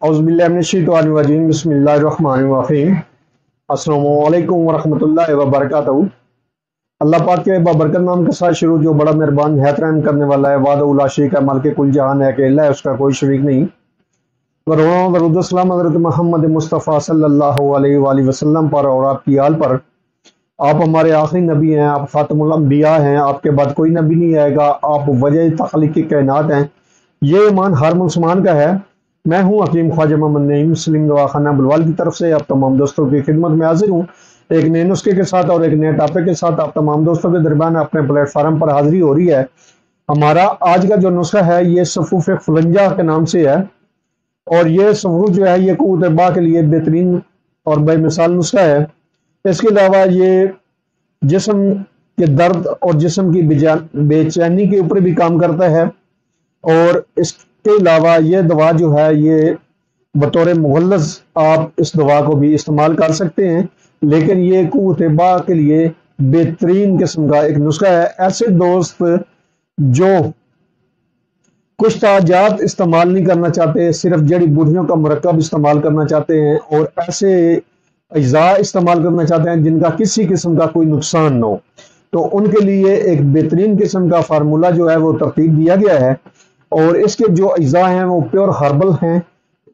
औज़ुबिल्लाहि बिस्मिल्लाहिर्रहमानिर्रहीम। अस्सलामु अलैकुम वरहमतुल्लाहि वबरकातुहू। अल्लाह पाक के बाबरकत नाम के साथ शुरू, जो बड़ा मेहरबान निहायत रहम करने वाला है। वादउ ला शरीक है, मालिक कुल जहान है, अकेला है, उसका कोई शरीक नहीं। दरूद सलाम हज़रत मोहम्मद मुस्तफ़ा सल्लल्लाहु अलैहि वसल्लम पर और आपकी आल पर। आप हमारे आखिरी नबी हैं, आप खातमुल अंबिया हैं, आपके बाद कोई नबी नहीं आएगा, आप वजह तख्लीक की कायनात हैं। ये ईमान हर मुसलमान का है। मैं हूँ हकीम ख्वाजा मोहम्मद नईम, मुस्लिम दवाखाना बुलवाल की तरफ से आप तमाम दोस्तों की खिदमत में हाजिर हूँ, एक नए नुस्खे के साथ और एक नए टॉपिक के साथ। आप तमाम दोस्तों के दरमियान अपने प्लेटफार्म पर हाजिरी हो रही है। हमारा आज का जो नुस्खा है ये सफूफ फुलंजा के नाम से है, और ये सफूफ जो है ये क़ुव्वत बा के लिए बेहतरीन और बेमिसाल नुस्खा है। इसके अलावा ये जिस्म के दर्द और जिस्म की बेचैनी के ऊपर भी काम करता है, और इसके अलावा ये दवा जो है ये बतौर मुगल्लज़ आप इस दवा को भी इस्तेमाल कर सकते हैं, लेकिन ये क़ुव्वत बा के लिए बेहतरीन किस्म का एक नुस्खा है। ऐसे दोस्त जो कुछ ताजात इस्तेमाल नहीं करना चाहते, सिर्फ जड़ी बूटियों का मुरक्कब इस्तेमाल करना चाहते हैं, और ऐसे अज्जा इस्तेमाल करना चाहते हैं जिनका किसी किस्म का कोई नुकसान न हो, तो उनके लिए एक बेहतरीन किस्म का फार्मूला जो है वो तरतीब दिया गया है। और इसके जो अज्जा हैं वो प्योर हर्बल हैं,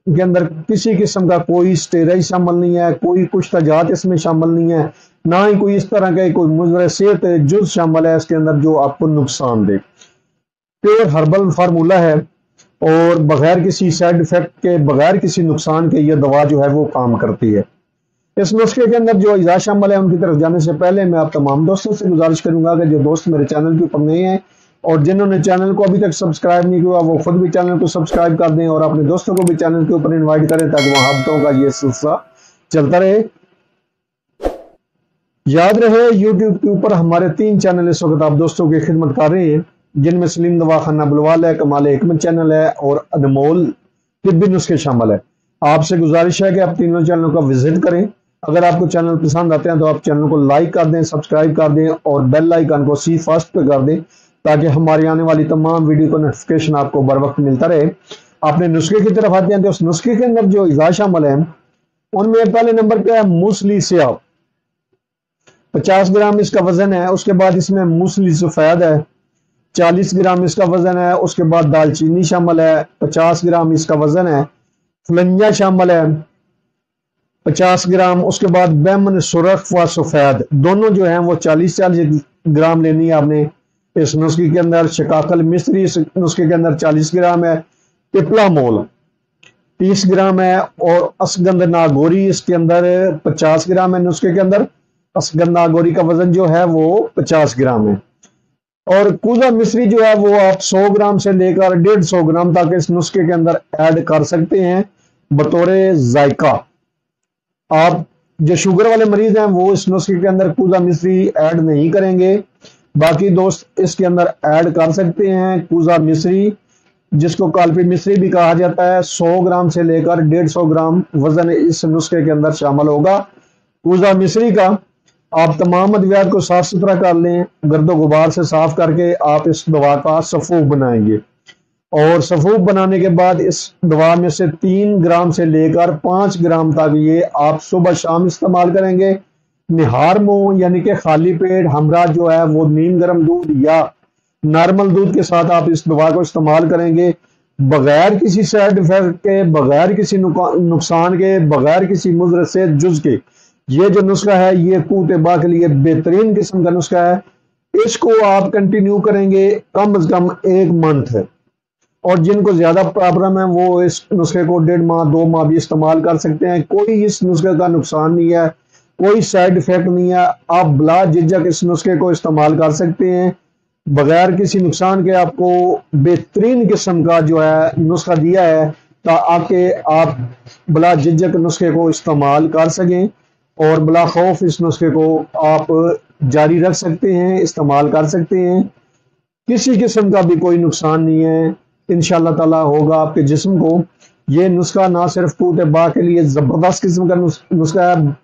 इनके अंदर किसी किस्म का कोई स्टेरॉइड शामिल नहीं है, कोई कुछ तजात इसमें शामिल नहीं है, ना ही कोई इस तरह का कोई मुज़र सेहत जुज़ शामिल है इसके अंदर जो आपको नुकसान दे। प्योर हर्बल फार्मूला है, और बगैर किसी साइड इफेक्ट के, बगैर किसी नुकसान के ये दवा जो है वो काम करती है। इस नुस्खे के अंदर जो अज्जा शामिल है उनकी तरफ जाने से पहले मैं आप तमाम दोस्तों से गुजारिश करूंगा कि जो दोस्त मेरे चैनल के ऊपर नए हैं और जिन्होंने चैनल को अभी तक सब्सक्राइब नहीं किया, वो खुद भी चैनल को सब्सक्राइब कर दें और अपने दोस्तों को भी चैनल के ऊपर इन्वाइट करें, ताकि वहां हफ्तों का ये सिलसिला चलता रहे। याद रहे, यूट्यूब के ऊपर हमारे 3 चैनल इस वक्त आप दोस्तों की खिदमत कर रहे हैं, जिनमें सलीम दवाखाना बुलवाल है, कमाल हिकमत चैनल है, और अनमोल तिब्बी नुस्खे शामिल है। आपसे गुजारिश है कि आप तीनों चैनलों का विजिट करें। अगर आपको चैनल पसंद आते हैं तो आप चैनल को लाइक कर दें, सब्सक्राइब कर दें, और बेल आइकन को सी फर्स्ट पे कर दें, ताकि हमारी आने वाली तमाम वीडियो का नोटिफिकेशन आपको बर वक्त मिलता रहे। अपने नुस्खे की तरफ आते हैं तो उस नुस्खे के अंदर जो अज्जा शामिल है उनमें पहले नंबर पे है मूसली सेव, 50 ग्राम इसका वजन है। उसके बाद इसमें मूसली सफेद है, 40 ग्राम इसका वजन है। उसके बाद दालचीनी शामिल है, 50 ग्राम इसका वजन है। फुलंजा शामिल है, 50 ग्राम। उसके बाद बैमन सुरख व सफेद दोनों जो हैं वो 40-40 ग्राम लेनी है आपने इस नुस्खे के अंदर। शिकाकल मिस्री इस नुस्खे के अंदर 40 ग्राम है। पिपला मोल 30 ग्राम है, और असगंध नागोरी इसके अंदर 50 ग्राम है नुस्खे के अंदर। असगंध नागोरी का वजन जो है वो 50 ग्राम है। और कूजा मिस्री जो है वो आप 100 ग्राम से लेकर 150 ग्राम तक इस नुस्खे के अंदर ऐड कर सकते हैं बतौर जायका। आप जो शुगर वाले मरीज हैं वो इस नुस्खे के अंदर कूजा मिस्री ऐड नहीं करेंगे, बाकी दोस्त इसके अंदर ऐड कर सकते हैं कूजा मिस्री, जिसको कालपी मिस्री भी कहा जाता है। 100 ग्राम से लेकर 150 ग्राम वजन इस नुस्खे के अंदर शामिल होगा कूजा मिस्री का। आप तमाम अद्वियात को साफ सुथरा कर लें, गर्दो गुबार से साफ करके आप इस दवा का सफूफ बनाएंगे, और सफूफ बनाने के बाद इस दवा में से 3 ग्राम से लेकर 5 ग्राम तक ये आप सुबह शाम इस्तेमाल करेंगे। निहार मुंह यानी कि खाली पेट, हमरा जो है वो नीम गर्म दूध या नॉर्मल दूध के साथ आप इस दवा को इस्तेमाल करेंगे, बगैर किसी साइड इफेक्ट के, बगैर किसी नुकसान के, बगैर किसी मुज़र से जुज के। ये जो नुस्खा है ये क़ुव्वत बा के लिए बेहतरीन किस्म का नुस्खा है। इसको आप कंटिन्यू करेंगे कम से कम 1 मंथ है, और जिनको ज्यादा प्रॉब्लम है वो इस नुस्खे को 1.5 माह 2 माह भी इस्तेमाल कर सकते हैं। कोई इस नुस्खे का नुकसान नहीं है, कोई साइड इफेक्ट नहीं है। आप बिला झिझक इस नुस्खे को इस्तेमाल कर सकते हैं बगैर किसी नुकसान के। आपको बेहतरीन किस्म का जो है नुस्खा दिया है ताकि आप बिला झिझक नुस्खे को इस्तेमाल कर सकें, और बिला खौफ इस नुस्खे को आप जारी रख सकते हैं, इस्तेमाल कर सकते हैं। किसी किस्म का भी कोई नुकसान नहीं है, इंशाअल्लाह ताला होगा आपके जिस्म को। ये नुस्खा ना सिर्फ क़ुव्वत बा के लिए जबरदस्त किस्म का नुस्खा है,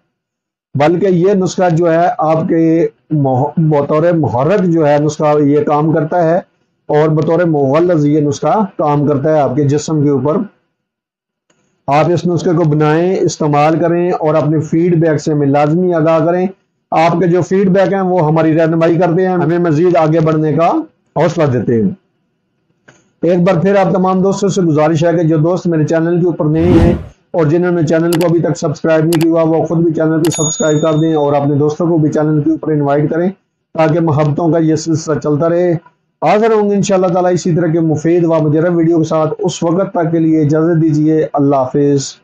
बल्कि ये नुस्खा जो है आपके बतौर मुहर्रक जो है नुस्खा ये काम करता है, और बतौर मुगल्लज़ ये नुस्खा काम करता है आपके जिस्म के ऊपर। آپ اس نسخے کو بنائیں، استعمال کریں اور اپنے فیڈ بیک سے ہمیں لازمی آگاہ کریں۔ آپ کے جو فیڈ بیک ہیں وہ ہماری رہنمائی کرتے ہیں، ہمیں مزید آگے بڑھنے کا حوصلہ دیتے ہیں۔ ایک بار پھر آپ تمام دوستوں سے گزارش ہے کہ جو دوست میرے چینل کے اوپر نئے ہیں اور جنہوں نے چینل کو ابھی تک سبسکرائب نہیں کیا وہ خود بھی چینل کو سبسکرائب کر دیں اور اپنے دوستوں کو بھی چینل کے اوپر انوائٹ کریں تاکہ محبتوں کا یہ سلسلہ چلتا رہے۔ حاضر ہوں گے انشاءاللہ تعالی اسی طرح کے مفید و مجرب ویڈیو کے ساتھ۔ اس وقت تک کے لیے اجازت دیجیے، اللہ حافظ۔